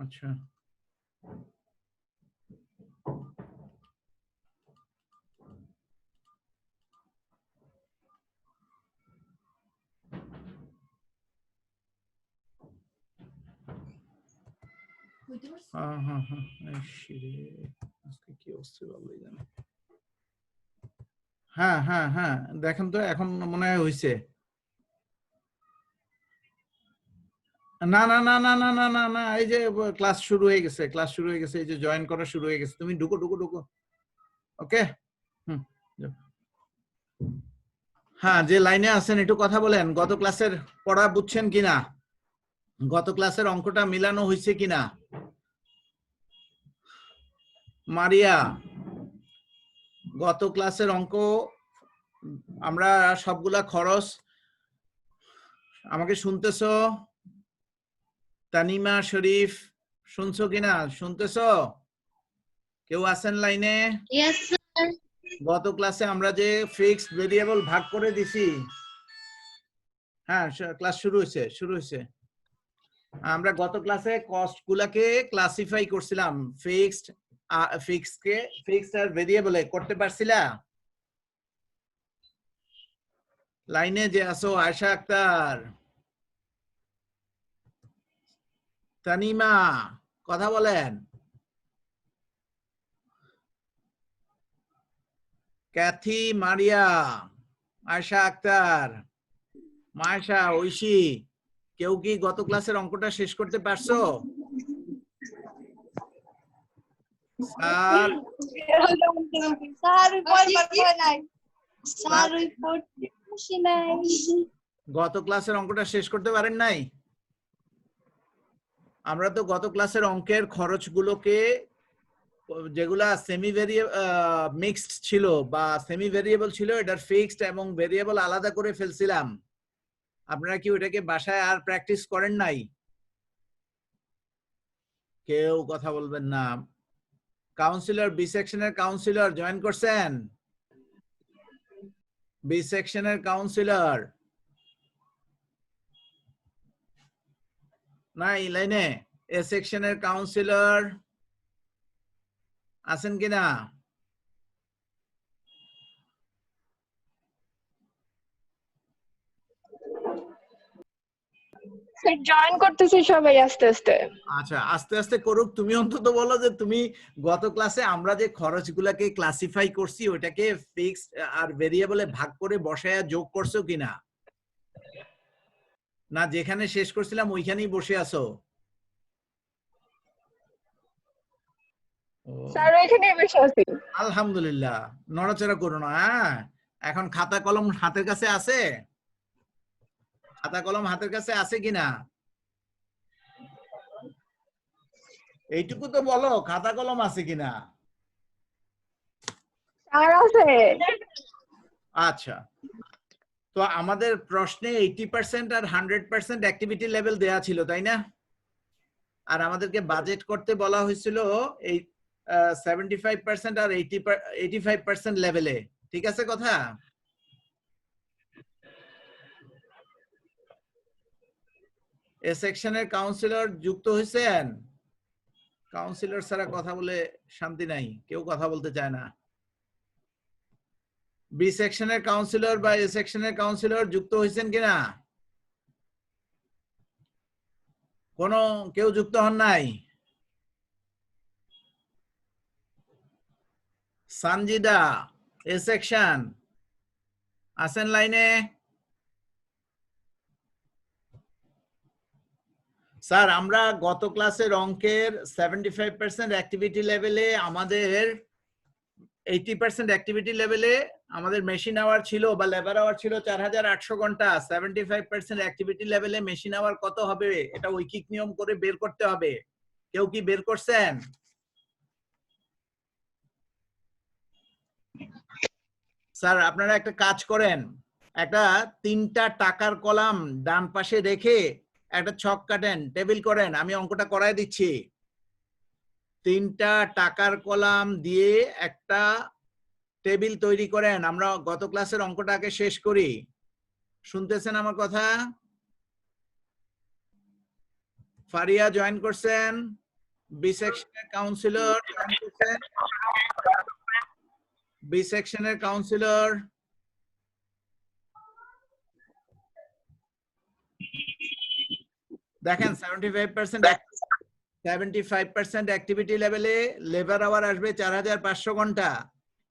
আচ্ছা হ্যাঁ হ্যাঁ হ্যাঁ আজকে কি অবস্থা বলবো জানি হ্যাঁ হ্যাঁ হ্যাঁ দেখেন তো এখন মনে হয় হইছে না না না না না না না না এই যে ক্লাস শুরু হয়ে গেছে এই যে জয়েন করা শুরু হয়ে গেছে তুমি ঢুকো ঢুকো ঢুকো ওকে হুম হ্যাঁ যে লাইনে আছেন একটু কথা বলেন গত ক্লাসের পড়া বুঝছেন কিনা গত ক্লাসের অঙ্কটা মিলানো হয়েছে কিনা মারিয়া গত ক্লাসের অঙ্ক আমরা সবগুলা খরচ আমাকে শুনতেছো তানিমা শরীফ শুনছো কিনা শুনতেছো কেউ আছেন লাইনে Yes, sir. গত ক্লাসে আমরা যে ফিক্সড ভেরিয়েবল ভাগ করে দিছি হ্যাঁ ক্লাস শুরু হয়েছে আমরা গত ক্লাসে কস্ট গুলাকে ক্লাসিফাই করছিলাম ফিক্সড আর ভেরিয়েবলে করতে পারছিলা লাইনে যে আছো আয়শা আক্তার তানিমা কথা বলেন ক্যাথি মারিয়া আয়শা আক্তার মায়েশা ঐশী কেউ কি গত ক্লাসের অঙ্কটা শেষ করতে পারছো স্যার গত ক্লাসের অঙ্কটা শেষ করতে পারেন নাই আমরা তো গত ক্লাসের অঙ্কের খরচগুলোকে যেগুলা সেমি ভেরিয়েবল মিক্সড ছিল বা সেমি ভেরিয়েবল ছিল এটার ফিক্সড এবং ভেরিয়েবল আলাদা করে ফেলছিলাম আপনারা কি ওটাকে বাসায় আর প্র্যাকটিস করেন নাই কেউ কথা বলবেন না কাউন্সিলর বি সেকশনের কাউন্সিলর জয়েন করছেন বি সেকশনের কাউন্সিলর নাই লাইনে এ সেকশনের কাউন্সিলর আছেন কিনা জয়েন করতেছি সবাই আস্তে আস্তে আচ্ছা আস্তে আস্তে করুক তুমি অন্তত বলো যে তুমি গত ক্লাসে আমরা যে খরচগুলোকে ক্লাসিফাই করছি ওটাকে ফিক্সড আর ভেরিয়েবলে ভাগ করে বসায়া যোগ করছো কিনা না যেখানে শেষ করছিলাম ওইখানেই বসে আছো স্যার ওইখানেই বসে আছি আলহামদুলিল্লাহ নড়াচড়া করো না হ্যাঁ এখন খাতা কলম হাতের কাছে আছে খাতা কলম হাতের কাছে আছে কিনা এইটুকু তো বলো খাতা কলম আছে কিনা স্যার আছে আচ্ছা তো আমাদের প্রশ্নে 80% আর 100% অ্যাক্টিভিটি লেভেল দেয়া ছিল তাই না আর আমাদেরকে বাজেট করতে বলা হয়েছিল এই 75% আর 85% লেভেলে ঠিক আছে কথা এ সেকশনের কাউন্সিলর যুক্ত হয়েছেন কাউন্সিলর ছাড়া কথা বলে শান্তি নাই কেউ কথা বলতে চায় না বি সেকশনের কাউন্সিলর বা এ সেকশনের কাউন্সিলর যুক্ত হয়েছেন কিনা কোন কেউ যুক্ত হন নাই সানজিদা এ সেকশন আছেন লাইনে স্যার আমরা গত ক্লাসের অঙ্কের 75% অ্যাক্টিভিটি লেভেলে আমাদের 80% অ্যাক্টিভিটি লেভেলে আমাদের মেশিন আওয়ার ছিল বা লেবার আওয়ার ছিল 4800 ঘন্টা 75% অ্যাক্টিভিটি লেভেলে মেশিন আওয়ার কত হবে এটা ঐকিক নিয়ম করে বের করতে হবে কেউ কি বের করছেন স্যার আপনারা একটা কাজ করেন একটা 3টা টাকার কলাম ডান পাশে রেখে একটা ছক কাটেন টেবিল করেন আমি অঙ্কটা করায় দিচ্ছি 3টা টাকার কলাম দিয়ে একটা টেবিল তৈরি করেন আমরা গত ক্লাসের অঙ্কটাকে শেষ করি শুনতেছেন আমার কথা ফারিয়া জয়েন করছেন বি সেকশনের কাউন্সিলর বি সেকশনের কাউন্সিলর দেখেন 75% অ্যাক্টিভিটি লেভেলে লেবার আওয়ার আসবে 4500 ঘন্টা,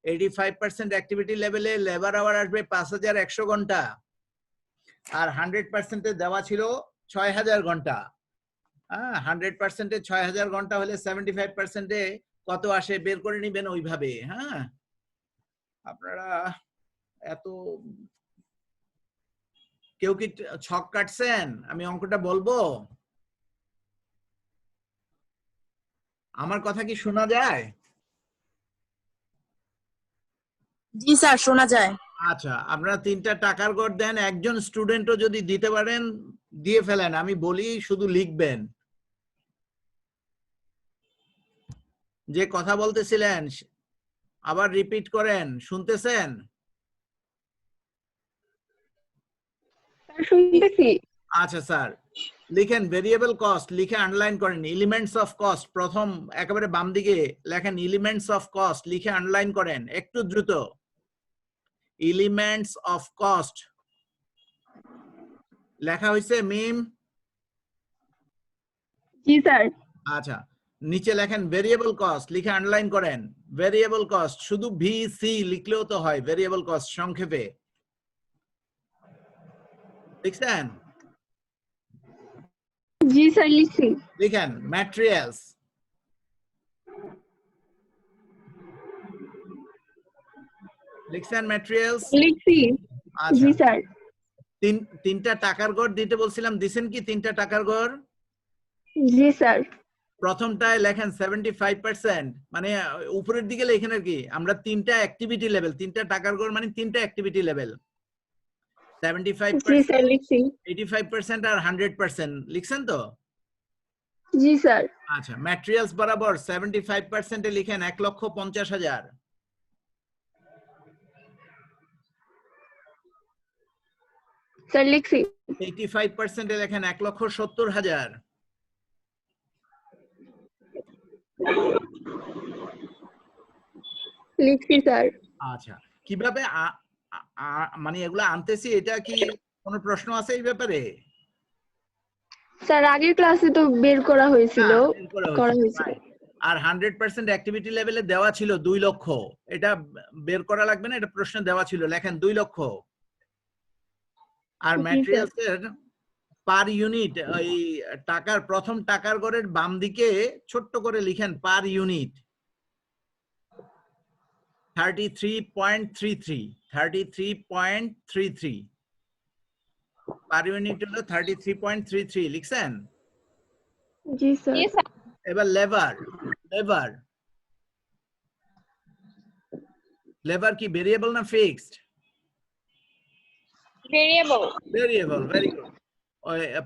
85% অ্যাক্টিভিটি লেভেলে লেবার আওয়ার আসবে 5100 ঘন্টা, আর 100% দেওয়া ছিল 6000 ঘন্টা। 100% 6000 ঘন্টা হলে 75% কত আসে বের করে নিবেন ওইভাবে। হ্যাঁ, আপনারা এত কেউ কি ছক কাটছেন? আমি অঙ্কটা বলবো, আমার কথা কি শোনা যায়? জি স্যার, শোনা যায়। আচ্ছা, আপনারা 3টা টাকার গড় দেন, একজন স্টুডেন্টও যদি দিতে পারেন দিয়ে ফেলেন, আমি বলি শুধু লিখবেন। যে কথা বলতেছিলেন আবার রিপিট করেন, শুনতেছেন? শুনতেছি। আচ্ছা স্যার, লিখেন ভেরিয়েবল কস্ট, লিখে আন্ডারলাইন করেন। এলিমেন্টস অফ কস্ট প্রথম একেবারে বাম দিকে লেখেন এলিমেন্টস অফ কস্ট, লিখে আন্ডারলাইন করেন একটু দ্রুত। এলিমেন্টস অফ কস্ট লেখা হয়েছে মিম? জি স্যার। আচ্ছা, নিচে লেখেন ভেরিয়েবল কস্ট, লিখে আন্ডারলাইন করেন। ভেরিয়েবল কস্ট শুধু ভিসি লিখলেও তো হয়, ভেরিয়েবল কস্ট সংক্ষেপে লিখছেন? জি স্যার, লিখছি। লিখেন ম্যাটেরিয়ালস, লিখছেন ম্যাটেরিয়ালস? লিখছি। আচ্ছা, জি স্যার। তিনটা টাকার গড় দিতে বলছিলাম, দিছেন কি 3টা টাকার গড়? জি স্যার। প্রথমটায় লেখেন 75%, মানে উপরের দিকে লেখেন আর কি। আমরা 3টা অ্যাক্টিভিটি লেভেল, 3টা টাকার গড় মানে 3টা অ্যাক্টিভিটি লেভেল, জি 75%, স্যার, লিখছি। 85% আর 100%, লিখছেন তো? জি স্যার। আচ্ছা, ম্যাটেরিয়ালস বরাবর 75% এ লিখেন 1,50,000। স্যার, লিখছি। 85% এ লেখেন 1,70,000। লিখছি স্যার। আচ্ছা, কিভাবে মানে এগুলো আনতেছি, এটা কি কোনো প্রশ্ন আছে এই ব্যাপারে? স্যার, আগের ক্লাসে তো বের করা হয়েছিল। হ্যাঁ, বের করা হয়েছিল। আর 100% অ্যাক্টিভিটি লেভেলে দেওয়া ছিল 2 লক্ষ। এটা বের করা লাগবে না, এটা প্রশ্নে দেওয়া ছিল, লেখেন 2 লক্ষ। আর ম্যাটেরিয়ালস এর পার ইউনিট, এই টাকার প্রথম টাকার গড়ের বাম দিকে ছোট্ট করে লিখেন পার ইউনিট 33.33, 33.33 পার ইউনিট হলো 33.33, লিখছেন? জি স্যার। এবার লেবার, লেবার লেবার কি ভেরিয়েবল না fixed? Variable. Variable, very good.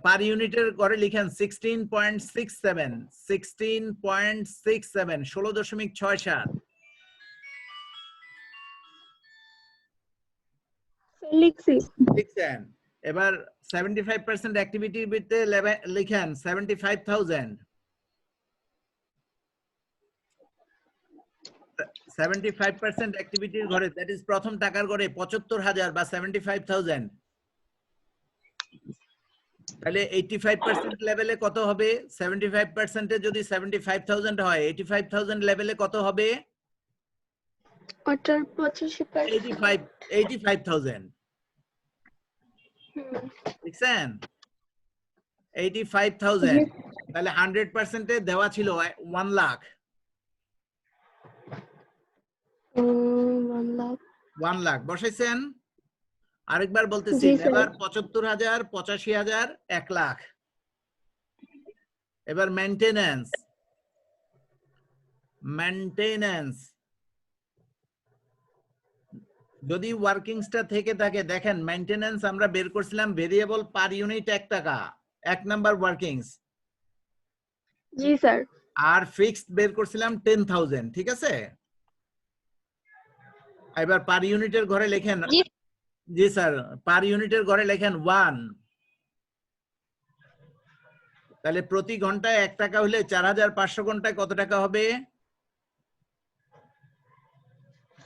Per ইউনিটের করে লিখেন 16.67, 16.67, 16.67 লিখছি। লিখছেন। এবার 75% অ্যাক্টিভিটির ভিতরে লিখেন 75,000। 75% অ্যাক্টিভিটির ঘরে, দ্যাট ইজ প্রথম টাকার ঘরে 75,000 বা 75,000, তাহলে 85% লেভেলে কত হবে? 75% এ যদি 75,000 হয়, 85,000 লেভেলে কত হবে? 85,000 লিখছেন? 85,000, তাহলে 100% এ দেওয়া ছিল 1 লাখ। 1 লাখ বসাইছেন? আরেকবার বলতেছি, লেবার 75,000, 85,000, 1 লাখ। এবার মেইনটেনেন্স, মেইনটেনেন্স যদি ওয়ার্কিংসটা থেকে থাকে, দেখেন মেইনটেনেন্স আমরা বের করছিলাম ভেরিয়েবল পার ইউনিট 1 টাকা, 1 নাম্বার ওয়ার্কিংস। জি স্যার। আর ফিক্সড বের করছিলাম 10,000, ঠিক আছে? এবার পার ইউনিটের ঘরে লেখেন, জি স্যার, পার ইউনিটের ঘরে লেখেন 1। তাহলে প্রতি ঘন্টায় 1 টাকা হলে 4500 ঘন্টায় কত টাকা হবে?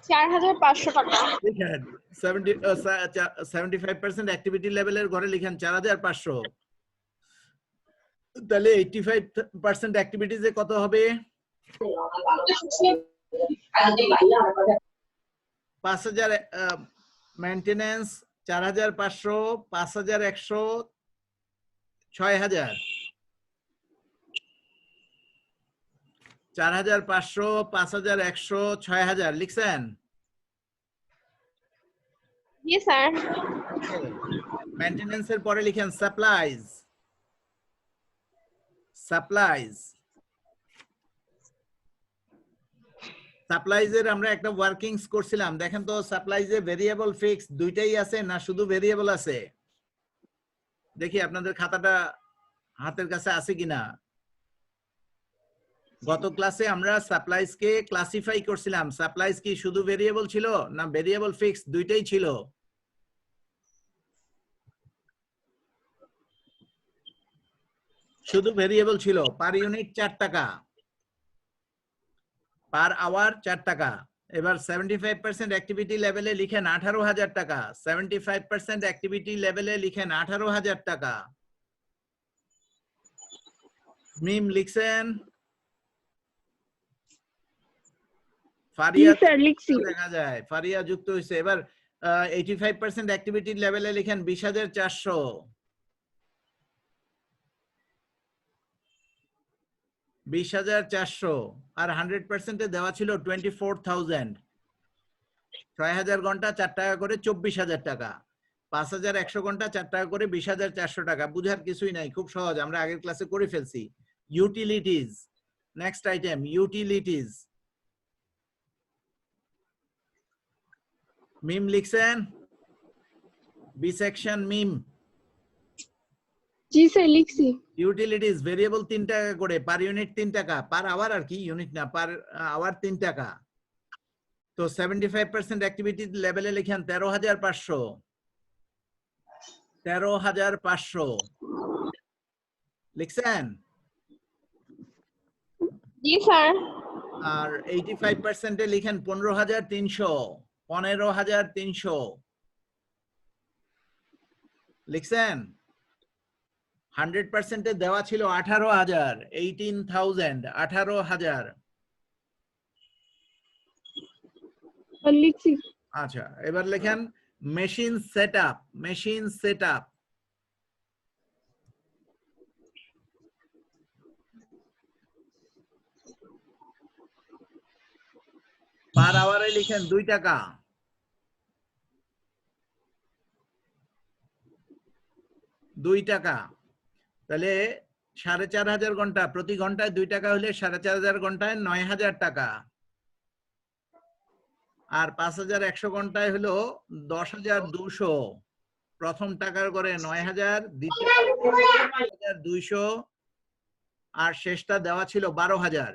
4500 টাকা। লিখেন 75% অ্যাক্টিভিটি লেভেলের ঘরে লিখেন 4500। তাহলে 85% অ্যাক্টিভিটিজে কত হবে? 5000 মেইনটেনেন্স, 4500, 5100, 6000। 4500, 5100, 6000 লিখছেন? জি স্যার। মেইনটেনেন্সের পরে লিখেন সাপ্লাইজ। সাপ্লাইজ সাপ্লাইজের আমরা একটা ওয়ার্কিংস করছিলাম, দেখেন তো সাপ্লাইজে ভেরিয়েবল ফিক্স দুইটাই আছে না শুধু ভেরিয়েবল আছে? দেখি আপনাদের খাতাটা হাতের কাছে আছে কিনা। গত ক্লাসে আমরা সাপ্লাইজকে ক্লাসিফাই করছিলাম, সাপ্লাইজ কি শুধু ভেরিয়েবল ছিল না ভেরিয়েবল ফিক্স দুইটাই ছিল? শুধু ভেরিয়েবল ছিল। পার ইউনিট 4 টাকা, পার আওয়ার 4 টাকা। এবার 75% অ্যাক্টিভিটি লেভেলে লিখেন 18000 টাকা। 75% অ্যাক্টিভিটি লেভেলে লিখেন 18000 টাকা। মিম লিখছেন? ফারিয়া স্যার লিখছি। দেখা যায় ফারিয়া যুক্ত হয়েছে। এবার 85% অ্যাক্টিভিটি লেভেলে লিখেন 20400। 20400 আর 100% এ দেওয়া ছিল 24000। 6000 ঘন্টা 4 টাকা করে 24000 টাকা। 5100 ঘন্টা 4 টাকা করে 20400 টাকা। বুঝার কিছুই নাই, খুব সহজ, আমরা আগের ক্লাসে করে ফেলছি। Utilities, next item utilities. Mim লিখছেন? B section Mim. জি স্যার লিখছি। ইউটিলিটিজ ভেরিয়েবল 3 টাকা করে, পার ইউনিট 3 টাকা, পার আওয়ার আর কি, ইউনিট না, পার আওয়ার 3 টাকা। তো 75% অ্যাক্টিভিটি লেভেলে লিখেন 13500। 13500 লিখছেন? জি স্যার। আর 85% এ লিখেন 15300। 15300 লিখছেন? 100% এ দেওয়া ছিল 18000। 18000 18000। লিখছি। আচ্ছা, এবার লেখেন মেশিন সেটআপ। মেশিন সেটআপ পার আওয়ারে লিখেন 2 টাকা। 2 টাকা। তাহলে 4500 ঘন্টা, প্রতি ঘন্টায় 2 টাকা হলে 4500 ঘন্টায় 9000 টাকা। আর 5100 ঘন্টায় হলো 10200। প্রথম টাকার করে 9000, দ্বিতীয় 200 আর শেষটা দেওয়া ছিল 12000।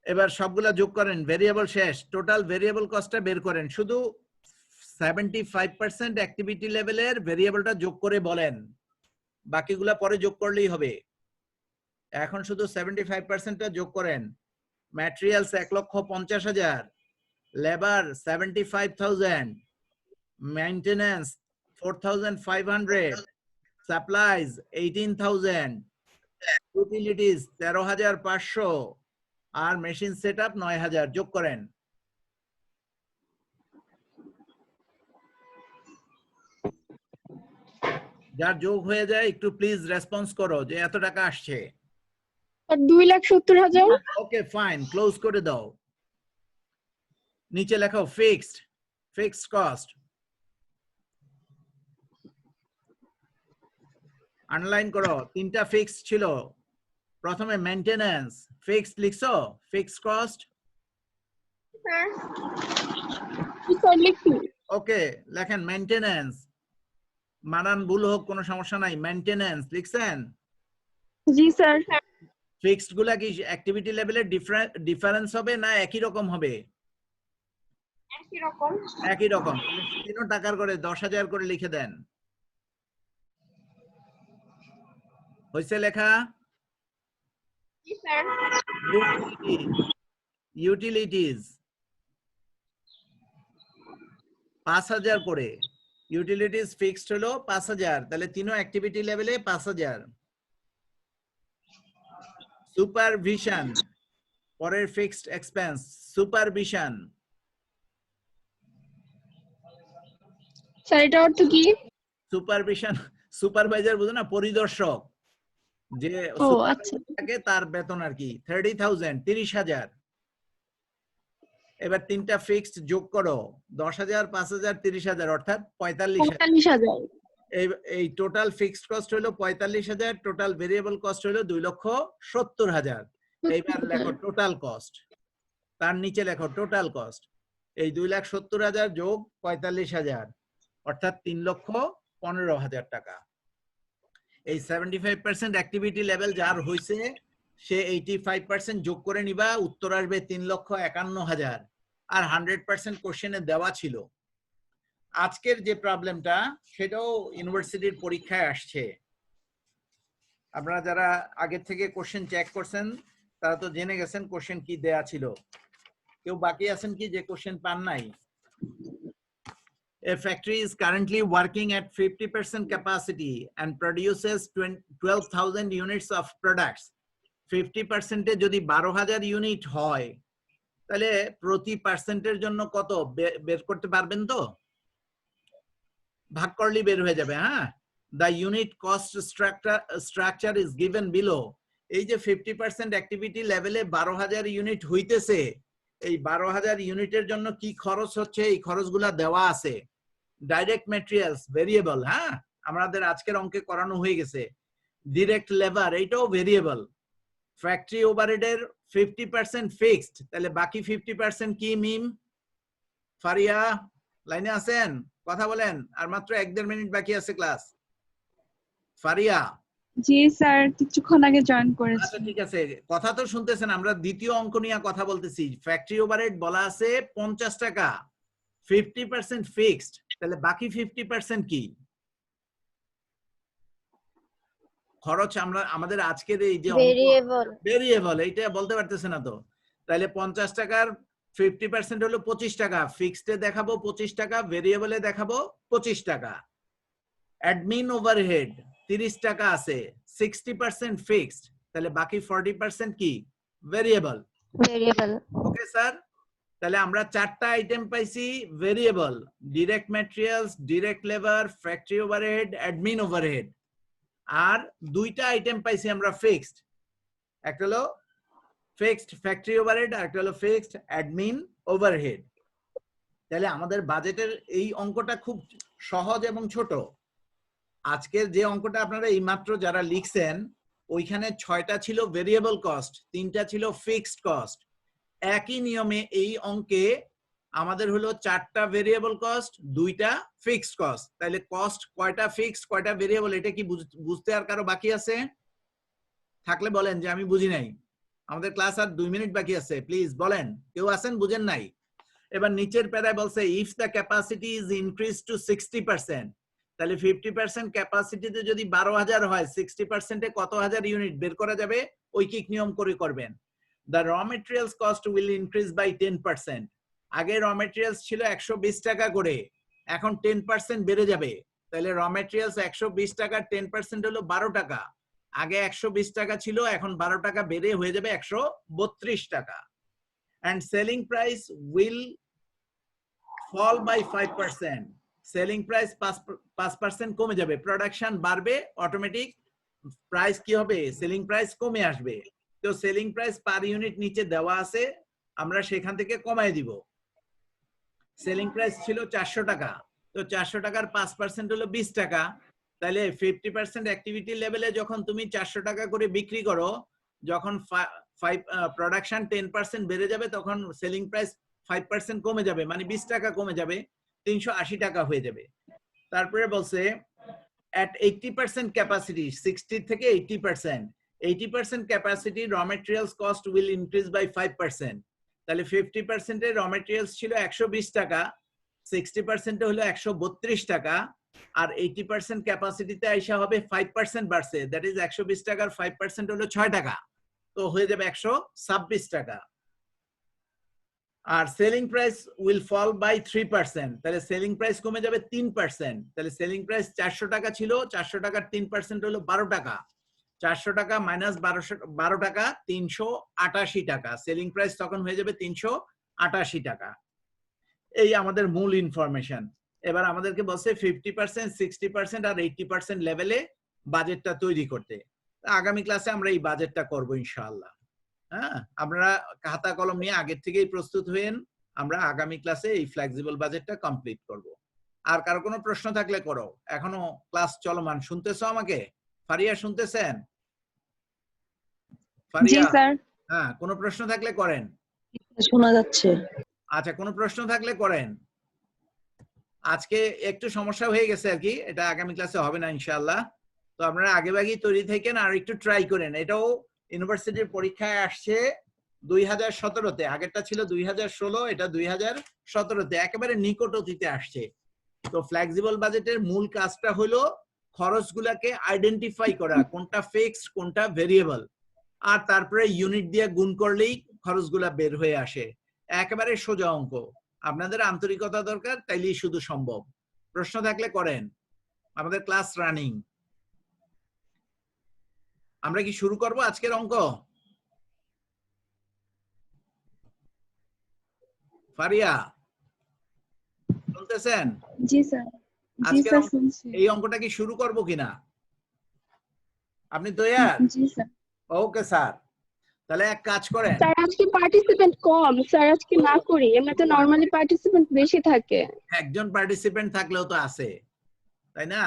এবার সবগুলা যোগ করেন, ভেরিয়েবল শেষ, টোটাল ভেরিয়েবল কস্টটা বের করেন। শুধু 75% অ্যাক্টিভিটি লেভেলের ভেরিয়েবলটা যোগ করে বলেন, বাকিগুলা পরে যোগ করলেই হবে। এখন শুধু 75%টা যোগ করেন। Materials 1,50,000, labour 75,000, maintenance 4,500, supplies 18,000, utilities 13,500 আর মেশিন সেটআপ 9,000 যোগ করেন। যার যোগ হয়ে যায় একটু প্লিজ রেসপন্স করো যে এত টাকা আসছে। 2,70,000। ওকে ফাইন, ক্লোজ করে দাও। নিচে লেখো ফিক্সড, ফিক্সড কস্ট। আন্ডারলাইন করো, 3টা ফিক্সড ছিল। প্রথমে মেইনটেনেন্স ফিক্সড লিখছো, ফিক্সড কস্ট। স্যার লিখছি। ওকে, লেখেন মেইনটেনেন্স। মানান ভুল হোক কোনো সমস্যা নাই, মেইনটেনেন্স লিখছেন? জি স্যার। ফিক্সড গুলা কি অ্যাক্টিভিটি লেভেলে ডিফারেন্স হবে না একই রকম হবে? একই রকম। একই রকম। 3 টাকার করে 10,000 করে লিখে দেন। হইছে লেখা? জি স্যার। ইউটিলিটিজ 5000 করে, ইউটিলিটিজ ফিক্সড হলো 5000, তাহলে তিনও অ্যাক্টিভিটি লেভেলে 5000। সুপারভিশন পরের ফিক্সড এক্সপেন্স, সুপারভিশন স্যার এটা অর্থ কি? সুপারভিশন সুপারভাইজার বুঝো না, পরিদর্শক যে ও আচ্ছা। সুপারভাইজার থাকে তার বেতন আর কি। 30,000 30,000। এবার তিনটা ফিক্সড যোগ করো, 10,000 5,000 30,000 অর্থাৎ 45,000। 45,000। এই টোটাল ফিক্সড কস্ট হলো 45,000, টোটাল ভেরিয়েবল কস্ট হলো 2,70,000। এইবার লেখো টোটাল কস্ট, তার নিচে লেখো টোটাল কস্ট। এই 2,70,000 যোগ 45,000 অর্থাৎ 3,15,000 টাকা। এই 75% অ্যাক্টিভিটি লেভেল যার হইছে সে 85% যোগ করে নিবা, উত্তর আসবে 3,51,000। আর 100% কোশ্চেনে দেওয়া ছিল। আজকের যে প্রবলেমটা সেটাও ইউনিভার্সিটির পরীক্ষায় আসছে। আপনারা যারা আগে থেকে কোশ্চেন চেক করছেন তারা তো জেনে গেছেন কোশ্চেন কি দেয়া ছিল। কেউ বাকি আছেন কি যে কোশ্চেন পান নাই? A factory is currently working at 50% capacity and produces 12,000 units of products. 50% এ যদি 12,000 ইউনিট হয় তাহলে প্রতি পার্সেন্টের জন্য কত বের করতে পারবেন তো? ভাগ করলেই বের হয়ে যাবে। হ্যাঁ, the unit cost structure is given below. এই যে 50% অ্যাক্টিভিটি লেভেলে 12,000 ইউনিট হইতেছে, এই 12,000 ইউনিটের জন্য কি খরচ হচ্ছে এই খরচগুলা দেওয়া আছে। ডাইরেক্ট ম্যাটেরিয়ালস ভেরিয়েবল, হ্যাঁ আমাদের আজকের অঙ্কে করানো হয়ে গেছে। ডিরেক্ট লেবার এইটাও ভেরিয়েবল। ফ্যাক্টরি ওভারহেডের 50% ফিক্সড, তাহলে বাকি 50% কি মিম? ফারিয়া লাইনে আছেন? কথা বলেন, আর মাত্র 1-1.5 মিনিট বাকি আছে ক্লাস। ফারিয়া? জি স্যার, কিছুক্ষণ আগে জয়েন করেছি। আচ্ছা ঠিক আছে, কথা তো শুনতেছেন। আমরা দ্বিতীয় অঙ্ক নিয়ে কথা বলতেছি। ফ্যাক্টরি ওভারহেড বলা আছে 50 টাকা, 50% ফিক্সড, তাহলে বাকি 50% কি খরচ? আমরা আমাদের আজকের এই যে ভেরিয়েবল এইটা বলতে পারতেছে না তো। তাহলে 50 টাকার 50% হলো 25 টাকা, ফিক্সডে দেখাবো 25 টাকা, ভেরিয়েবলে দেখাবো 25 টাকা। অ্যাডমিন ওভারহেড 30 টাকা আছে, 60% ফিক্সড, তাহলে বাকি 40% কি ভেরিয়েবল। ওকে স্যার, তাহলে আমরা 4টা আইটেম পাইছি variable: direct materials, direct labour, factory overhead, admin overhead. আর 2টা আইটেম পাইছি আমরা ফিক্সড, একটা হলো ফিক্সড ফ্যাক্টরি ওভারহেড আর একটা হলো ফিক্সড অ্যাডমিন ওভারহেড। তাহলে আমাদের বাজেটের এই অঙ্কটা খুব সহজ এবং ছোট। আজকের যে অঙ্কটা আপনারা এইমাত্র যারা লিখছেন ওইখানে 6টা ছিল ভেরিয়েবল কস্ট, 3টা ছিল ফিক্সড কস্ট। একই নিয়মে এই অঙ্কে আমাদের হলো 4টা ভেরিয়েবল কস্ট, 2টা ফিক্সড কস্ট। তাহলে কস্ট কয়টা ফিক্সড কয়টা ভেরিয়েবল, এটা কি বুঝতে আর কারো বাকি আছে? থাকলে বলেন যে আমি বুঝি নাই। আমাদের ক্লাস আর 2 মিনিট বাকি আছে, প্লিজ বলেন। কেউ আছেন বুঝেন নাই? এবার নিচের প্যারায় বলছে if the capacity is increase two 60%, তাহলে 50% ক্যাপাসিটিতে যদি 12,000 হয় 60% এ কত হাজার ইউনিট বের করা যাবে? ঐকিক নিয়ম করে করবেন। The raw materials cost will increase by 10%. আগে র মেটেরিয়ালস ছিল 120 টাকা করে, এখন 10% বেড়ে যাবে। তাহলে র মেটেরিয়ালস 120 টাকার 10% হলো 12 টাকা। আগে 120 টাকা ছিল, এখন 12 টাকা বেড়ে হয়ে যাবে 132 টাকা। And selling price will fall by 5%. Selling price 5% কমে যাবে, প্রোডাকশন বাড়বে, অটোমেটিক প্রাইস কি হবে? সেলিং প্রাইস কমে আসবে। তো সেলিং প্রাইস পার ইউনিট নিচে দেওয়া আছে, আমরা সেখান থেকে কমায় দিব। সেলিং প্রাইস ছিল 400 টাকা, তো 400 টাকার 5% হলো 20 টাকা। তাহলে 50% অ্যাক্টিভিটি লেভেলে যখন তুমি 400 টাকা করে বিক্রি করো, যখন প্রোডাকশন 10% বেড়ে যাবে তখন সেলিং প্রাইস 5% কমে যাবে, মানে 20 টাকা কমে যাবে, 380 টাকা হয়ে যাবে। তারপরে বলছে at 80% capacity, 60 থেকে 80% capacity raw materials cost will increase by 5%. তাহলে 50% এর raw materials ছিল 120 টাকা, 60% হলো 132 টাকা, আর 80% ক্যাপাসিটিতে আইসা হবে 5% বাড়ছে, দ্যাট ইজ 120 টাকার 5% হলো 6 টাকা, তো হয়ে যাবে 126 টাকা। আর selling price will fall by 3%, তাহলে সেলিং প্রাইস কমে যাবে 3%, তাহলে সেলিং প্রাইস 400 টাকা ছিল, 400 টাকার 3% হলো 12 টাকা, 400 টাকা মাইনাস 12 টাকা 388 টাকা, সেলিং প্রাইস তখন হয়ে যাবে 388 টাকা। এই আমাদের মূল ইনফরমেশন। এবার আমাদেরকে বলছে 50%, 60% আর 80% লেভেলে বাজেটটা তৈরি করতে। আগামী ক্লাসে আমরা এই বাজেটটা করব ইনশাআল্লাহ। হ্যাঁ, আপনারা খাতা কলম নিয়ে আগের থেকেই প্রস্তুত হয়েন, আমরা আগামী ক্লাসে এই ফ্লেক্সিবল বাজেটটা কমপ্লিট করব। আর কারো কোনো প্রশ্ন থাকলে করো, এখনো ক্লাস চলমান। শুনতেছো আমাকে? ফারিয়া শুনতেছেন? জি ফারিয়া, স্যার। হ্যাঁ, কোনো প্রশ্ন থাকলে করেন। শোনা যাচ্ছে। আচ্ছা, কোনো প্রশ্ন থাকলে করেন। আজকে একটু সমস্যা হয়ে গেছে আর কি, এটা আগামী ক্লাসে হবে না ইনশাআল্লাহ। তো আপনারা আগেভাগেই তৈরি থাকেন আর একটু ট্রাই করেন। এটাও ইউনিভার্সিটির পরীক্ষায় আসছে 2017-তে, আগেরটা ছিল 2016, এটা 2017-তে, একেবারে নিকট অতীতে আসছে। তো ফ্লেক্সিবল বাজেটের মূল কাজটা হলো খরচগুলোকে আইডেন্টিফাই করা, কোনটা ফিক্সড কোনটা ভেরিয়েবল, আর তারপরে ইউনিট দিয়ে গুণ করলেই খরচগুলা বের হয়ে আসে। একেবারে সোজা অঙ্ক, আপনাদের আন্তরিকতা দরকার, তাইলেই শুধু সম্ভব। প্রশ্ন থাকলে করেন। আমাদের ক্লাস রানিং। আমরা কি শুরু করব আজকের অঙ্ক? ফারিয়া শুনতেছেন? জি স্যার। জি আজকের স্যার শুনছি। এই অঙ্কটা কি শুরু করব কিনা? আপনি তৈয়ার? জি স্যার। ওকে স্যার, তাহলে এক কাজ করেন। স্যার আজকে পার্টিসিপেন্ট কম, স্যার আজকে না করি, এমনিতে নরমালি পার্টিসিপেন্ট বেশি থাকে। একজন পার্টিসিপেন্ট থাকলেও তো আছে, তাই না?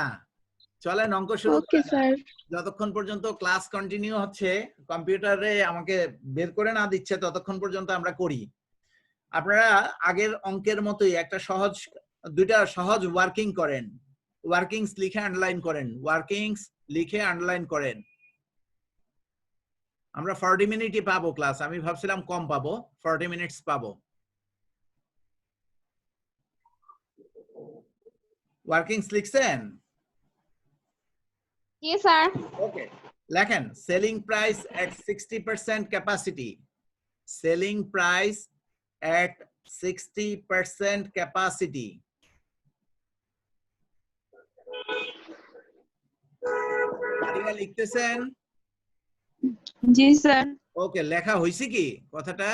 চলেন অঙ্ক শুরু ওকে করা যাক। স্যার। যতক্ষণ পর্যন্ত ক্লাস কন্টিনিউ হচ্ছে, কম্পিউটারে আমাকে বের করে না দিচ্ছে, ততক্ষণ পর্যন্ত আমরা করি। আপনারা আগের অঙ্কের মতোই একটা সহজ, দুইটা সহজ ওয়ার্কিং করেন। ওয়ার্কিংস লিখে আন্ডারলাইন করেন, ওয়ার্কিংস লিখে আন্ডারলাইন করেন। আমরা 40 মিনিটই পাবো ক্লাস, আমি ভাবছিলাম কম পাবো, 40 মিনিটস পাবো। ওয়ার্কিংস লিখছেন? জি স্যার। ওকে, লেখেন selling price at 60% capacity. Selling price at 60% capacity. Ariya লিখতেছেন? জি স্যার। ওকে, লেখা হইছে কি কথাটা?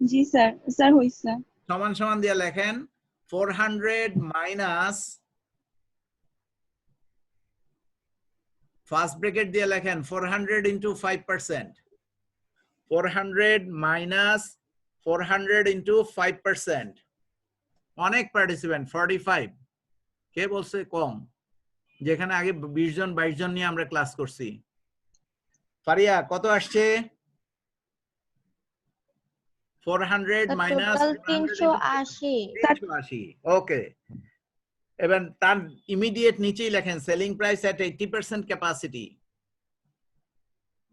জি স্যার। স্যার হইছে। সমান সমান দিয়ে লেখেন 400 মাইনাস, ফার্স্ট ব্র্যাকেট দিয়ে লেখেন 400 into 5%, 400 মাইনাস 400 into 5%। অনেক পার্টিসিপেন্ট 45, কে বলছে কম? যেখানে আগে 20 জন 22 জন নিয়ে আমরা ক্লাস করছি। ফারিয়া কত আসছে? 400 মাইনাস 380। ওকে, এবার তার ইমিডিয়েট নিচেই লেখেন সেলিং প্রাইস এট 80% ক্যাপাসিটি।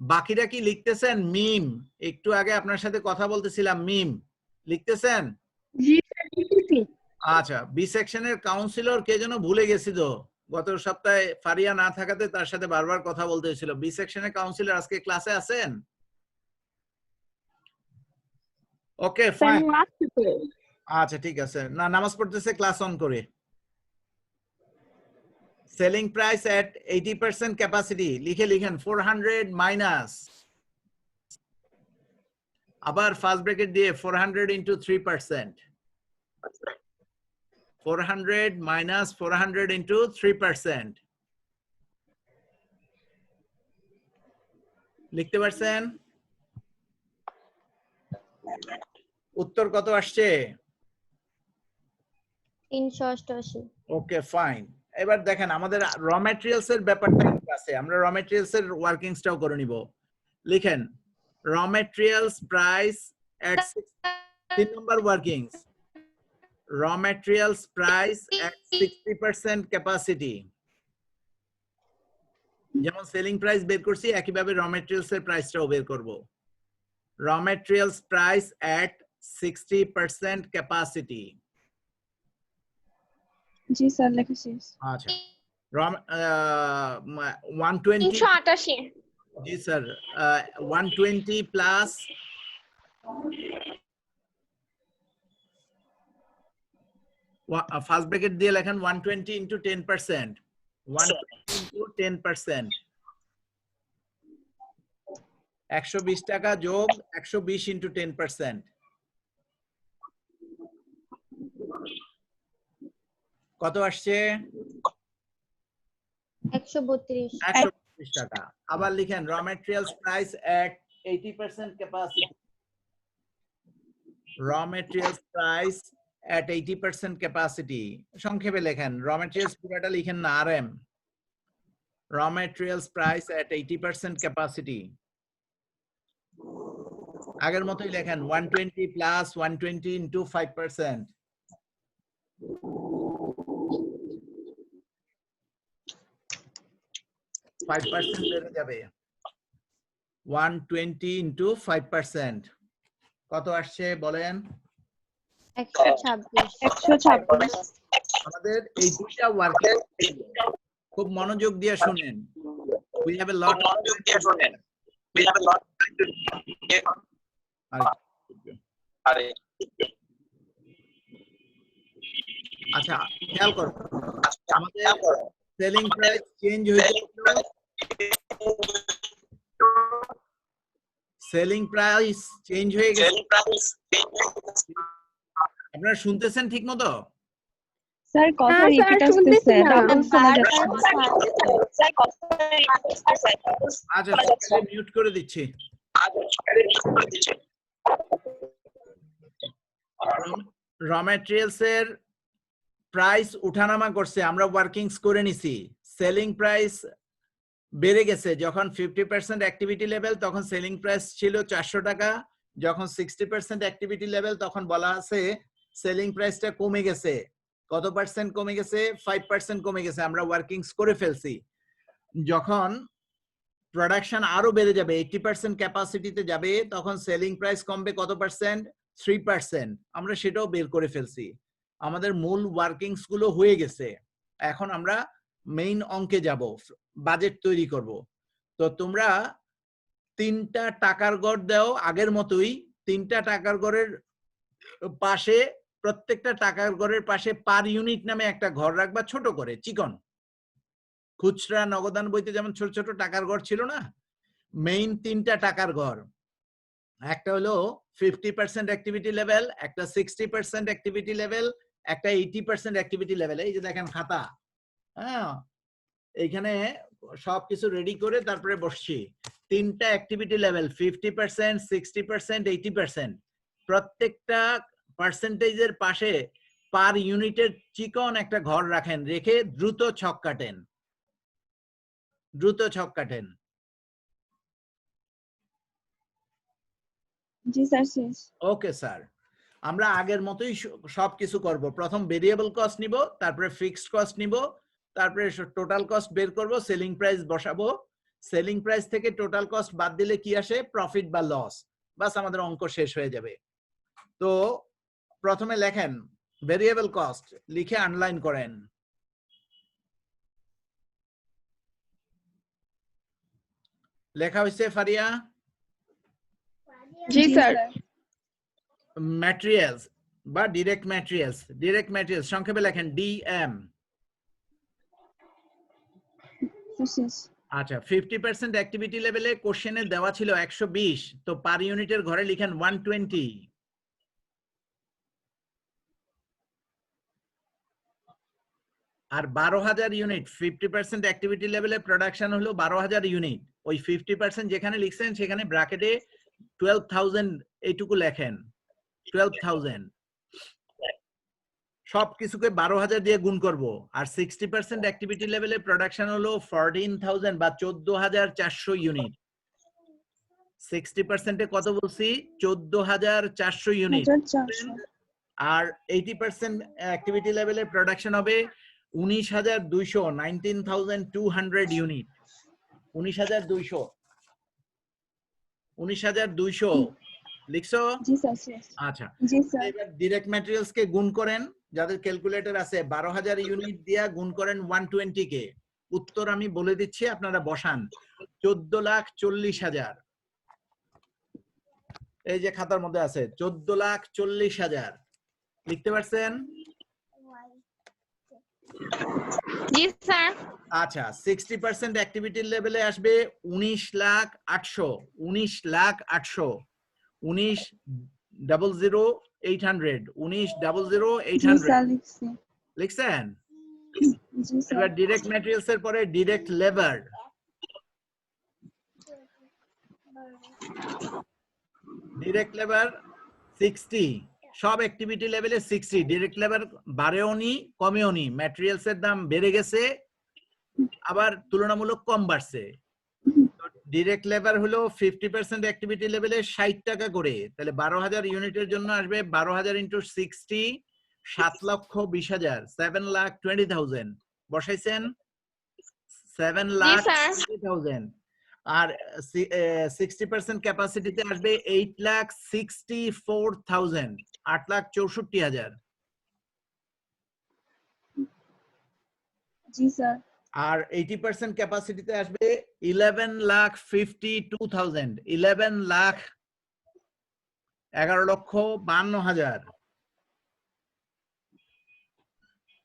বাকিরা কি লিখতেছেন? মিম, একটু আগে আপনার সাথে কথা বলতেছিলাম, মিম লিখতেছেন? জি স্যার লিখেছি। আচ্ছা, বি সেকশনের কাউন্সিলর কে যেন ভুলে গেছি তো, গত সপ্তাহে ফারিয়া না থাকাতে তার সাথে বারবার কথা বলতে হয়েছিল। বি সেকশনের কাউন্সিলর আজকে ক্লাসে আছেন? ওকে ফাইন, আচ্ছা ঠিক আছে, না নামাজ পড়তেছে, ক্লাস অন করে। সেলিং প্রাইস এট 80% ক্যাপাসিটি লিখেন 400 মাইনাস, আবার ফার্স্ট ব্র্যাকেট দিয়ে 400 into 3%, 400 মাইনাস 400 into 3%। লিখতে পারছেন? উত্তর কত আসছে? 388। ওকে ফাইন, এবার দেখেন আমাদের র ম্যাটেরিয়ালস এর ব্যাপারটা কি আছে, আমরা র ম্যাটেরিয়ালস এর ওয়ার্কিংসটাও করে নিব। লিখেন র ম্যাটেরিয়ালস প্রাইস এট 3 নম্বর ওয়ার্কিংস, র ম্যাটেরিয়ালস প্রাইস এট 60% ক্যাপাসিটি। যেমন সেলিং প্রাইস বের করছি, একইভাবে র ম্যাটেরিয়ালস এর প্রাইসটাও বের করব। র materials price at 60% capacity. G sir লেখা শেষ। আচ্ছা, 120 388 জি স্যার 120 প্লাস ফার্স্ট ব্র্যাকেট দিয়ে লেখেন 120 ইনটু 10%, 120 ইনটু 10%, 120 টাকা যোগ 120 ইনটু 10%, কত আসছে? 132 132 টাকা। আবার লিখেন র ম্যাটেরিয়ালস প্রাইস এট 80% ক্যাপাসিটি, র ম্যাটেরিয়ালস প্রাইস at 80% capacity, সংক্ষেপে লেখেন র ম্যাটেরিয়ালস পুরোটা লিখেন না, RM, র ম্যাটেরিয়ালস প্রাইস at 80% capacity, আগের মতোই লেখেন 120 প্লাস 120 ইনটু 5%, 5% বেড়ে যাবে, 120 ইনটু 5%, কত আসছে বলেন? 126 আমাদের এই দুইটা ওয়ার্কিং খুব মনোযোগ দিয়ে শুনেন, we have a lot of আচ্ছা খেয়াল করো, আমাদের সেলিং প্রাইস চেঞ্জ হয়েছে, সেলিং প্রাইস চেঞ্জ হয়ে গেছে, আপনারা শুনতেছেন ঠিক মতো? স্যার কথা হ্যাঁ, স্যার, রিপিট শুনতেছি আসতেছে, না। ডাবল শোনা যাচ্ছে। আচ্ছা মিউট করে দিচ্ছি। র ম্যাটেরিয়ালস এর প্রাইস উঠানামা করছে, আমরা ওয়ার্কিংস করে নিছি, সেলিং প্রাইস বেড়ে গেছে, যখন 50% অ্যাক্টিভিটি লেভেল তখন সেলিং প্রাইস ছিল 400 টাকা, যখন 60% অ্যাক্টিভিটি লেভেল তখন বলা আছে সেলিং প্রাইসটা কমে গেছে, কত পার্সেন্ট কমে গেছে? 5% কমে গেছে, আমরা ওয়ার্কিংস করে ফেলছি। যখন প্রোডাকশন আরো বেড়ে যাবে, 80% ক্যাপাসিটিতে যাবে, তখন সেলিং প্রাইস কমবে কত পার্সেন্ট? 3%, আমরা সেটাও বের করে ফেলছি, আমাদের মূল ওয়ার্কিংস গুলো হয়ে গেছে। এখন আমরা মেইন অঙ্কে যাব, বাজেট তৈরি করব। তো তোমরা 3টা টাকার গড় দাও আগের মতোই, 3টা টাকার গড়ের পাশে, প্রত্যেকটা টাকার গড়ের পাশে পার ইউনিট নামে একটা ঘর রাখবা, ছোট করে চিকন, খুচরা নগদান বইতে যেমন ছোট ছোট টাকার ঘর ছিল না, মেইন 3টা টাকার ঘর, একটা হলো 50% অ্যাক্টিভিটি লেভেল, একটা 60% অ্যাক্টিভিটি লেভেল, একটা 80% অ্যাক্টিভিটি লেভেল। এই যে দেখেন খাতা, হ্যাঁ এইখানে সবকিছু রেডি করে তারপরে বসছি। 3টা অ্যাক্টিভিটি লেভেল 50%, 60%, 80%, প্রত্যেকটা পার্সেন্টেজের পাশে পার ইউনিটের চিকন একটা ঘর রাখেন, রেখে দ্রুত ছক কাটেন, দ্রুত ছক কাটেন। জি স্যার শেষ। ওকে স্যার, আমরা আগের মতোই সবকিছু করব, প্রথম ভেরিয়েবল কস্ট নিব, তারপরে ফিক্সড কস্ট নিব, তারপরে টোটাল কস্ট বের করব, সেলিং প্রাইস বসাবো, সেলিং প্রাইস থেকে টোটাল কস্ট বাদ দিলে কি আসে? প্রফিট বা লস, বাস আমাদের অঙ্ক শেষ হয়ে যাবে। তো প্রথমে লেখেন ভেরিয়েবল কস্ট, লিখে আন্ডারলাইন করেন, লেখা হয়েছে ফারিয়া? জি স্যার। ম্যাটেরিয়ালস বা ডিরেক্ট ম্যাটেরিয়ালস, ডিরেক্ট ম্যাটেরিয়ালস সংক্ষেপে লেখেন ডিএম। শেষ। আচ্ছা 50% অ্যাক্টিভিটি লেভেলে কোশ্চেনে দেওয়া ছিল 120, তো পার ইউনিটের ঘরে লিখেন 120, আর 12,000 ইউনিট 50% অ্যাক্টিভিটি লেভেলে প্রোডাকশন হলো 12,000 ইউনিট, ওই 50% যেখানে লিখছেন সেখানে ব্র্যাকেটে 12,000 এইটুকু লেখেন, 12,000 সবকিছুকে 12,000 দিয়ে গুণ করব, আর 60% অ্যাক্টিভিটি লেভেলে প্রোডাকশন হলো 14,000 বা 14,400 ইউনিট, 60% এ কত বলছি? 14,400 ইউনিট, আর 80% অ্যাক্টিভিটি লেভেলে প্রোডাকশন হবে 19,200, 19,200 ইউনিট, 19,200, 19,200 লিখছো? জি স্যার শেষ। আচ্ছা জি স্যার। এবার ডিরেক্ট ম্যাটেরিয়ালস কে গুণ করেন, যাদের ক্যালকুলেটর আছে 12,000 ইউনিট দিয়া গুণ করেন 120 কে। উত্তর আমি বলে দিচ্ছি, আপনারা বসান। 14,40,000। এই যে খাতার মধ্যে আছে 14,40,000। লিখতে পারছেন? জি স্যার। আচ্ছা, 60% অ্যাক্টিভিটি লেভেলে আসবে 19,08,000। 19,08,000। 19,00,800। জি 19,00,800 স্যার লিখছি। লিখছেন? জি স্যার। এবার ডিরেক্ট ম্যাটেরিয়ালস এর পরে ডিরেক্ট লেবার। Direct labour 60। সব অ্যাক্টিভিটি লেভেলে 60। ডিরেক্ট লেবার বাড়েও নি কমেও নি। ম্যাটেরিয়ালস এর দাম বেড়ে গেছে, আবার তুলনামূলক কম বাড়ছে। ডিরেক্ট লেবার হলো 50% অ্যাক্টিভিটি লেভেলে 60 টাকা করে। তাহলে 12,000 ইউনিটের জন্য আসবে 12,000 ইন্টু 60, 7,20,000, 7,20,000। বসাইছেন? 7,20,000। আর 60% ক্যাপাসিটিতে আসবে 8,64,000, 8,64,000। জি স্যার। আর 80% ক্যাপাসিটিতে আসবে 11,52,000, 11,11,52,000।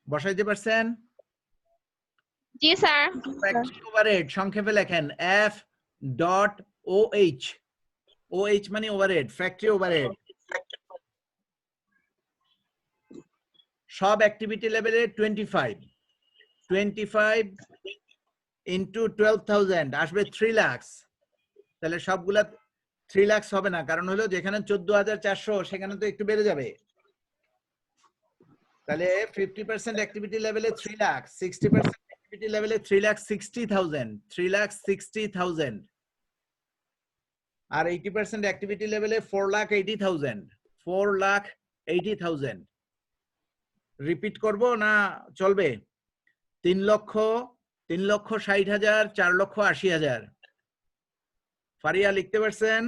বসাইতে পারছেন? জি স্যার। ফ্যাক্টরি ওভারহেড সংক্ষেপে লেখেন F.OH। OH মানে ওভারহেড, ফ্যাক্টরি ওভারহেড। সব অ্যাক্টিভিটি লেভেলে 25 ইন্টু 12,000 আসবে 3 লাখ। তাহলে সবগুলা 3 লাখ হবে না, কারণ হলো যেখানে 14,400 সেখানে তো একটু বেড়ে যাবে। তাহলে 50% অ্যাক্টিভিটি লেভেলে 3 লাখ, 60% অ্যাক্টিভিটি লেভেলে 3,60,000, 3,60,000। আর 80% অ্যাক্টিভিটি লেভেলে 4,80,000, 4,80,000। রিপিট করব না চলবে? 3,60,000, 4,80,000। ফারিয়া লিখতে পারছেন?